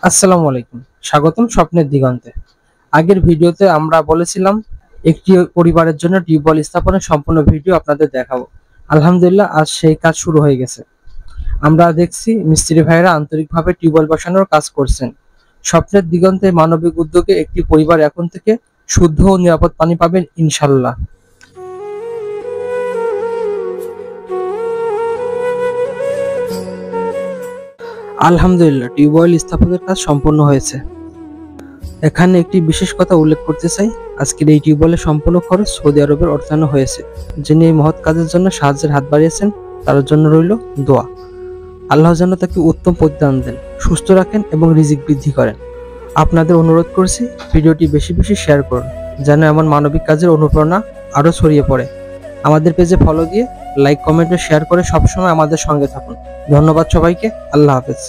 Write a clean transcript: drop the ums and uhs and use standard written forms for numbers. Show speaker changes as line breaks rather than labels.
আসসালামু আলাইকুম, স্বাগতম স্বপ্নের দিগন্তে। আগের ভিডিওতে আমরা বলেছিলাম একটি পরিবারের জন্য টিউবওয়েল স্থাপনের সম্পূর্ণ ভিডিও আপনাদের দেখাবো। আলহামদুলিল্লাহ, আজ সেই কাজ শুরু হয়ে গেছে। আমরা দেখছি মিস্ত্রি ভাইরা আন্তরিকভাবে টিউবওয়েল বসানোর কাজ করছেন। স্বপ্নের দিগন্তে মানবিক উদ্যোগে একটি পরিবার এখন থেকে শুদ্ধ ও নিরাপদ পানি পাবেন ইনশাল্লাহ। আলহামদুলিল্লাহ, টিউবওয়েল স্থাপনের কাজ সম্পন্ন হয়েছে। এখানে একটি বিশেষ কথা উল্লেখ করতে চাই, আজকের এই টিউবওয়েলের সম্পূর্ণ খরচ সৌদি আরবের অর্থায়নে হয়েছে। যিনি এই মহৎ কাজের জন্য সাহায্যের হাত বাড়িয়েছেন তার জন্য রইল দোয়া। আল্লাহ যেন তাকে উত্তম প্রতিদান দেন, সুস্থ রাখেন এবং রিজিক বৃদ্ধি করেন। আপনাদের অনুরোধ করছি ভিডিওটি বেশি বেশি শেয়ার করুন, যেন এমন মানবিক কাজের অনুপ্রেরণা আরো ছড়িয়ে পড়ে। আমাদের পেজে ফলো দিয়ে লাইক, কমেন্ট ও শেয়ার করে সবসময় আমাদের সঙ্গে থাকুন। ধন্যবাদ সবাইকে। আল্লাহ হাফেজ।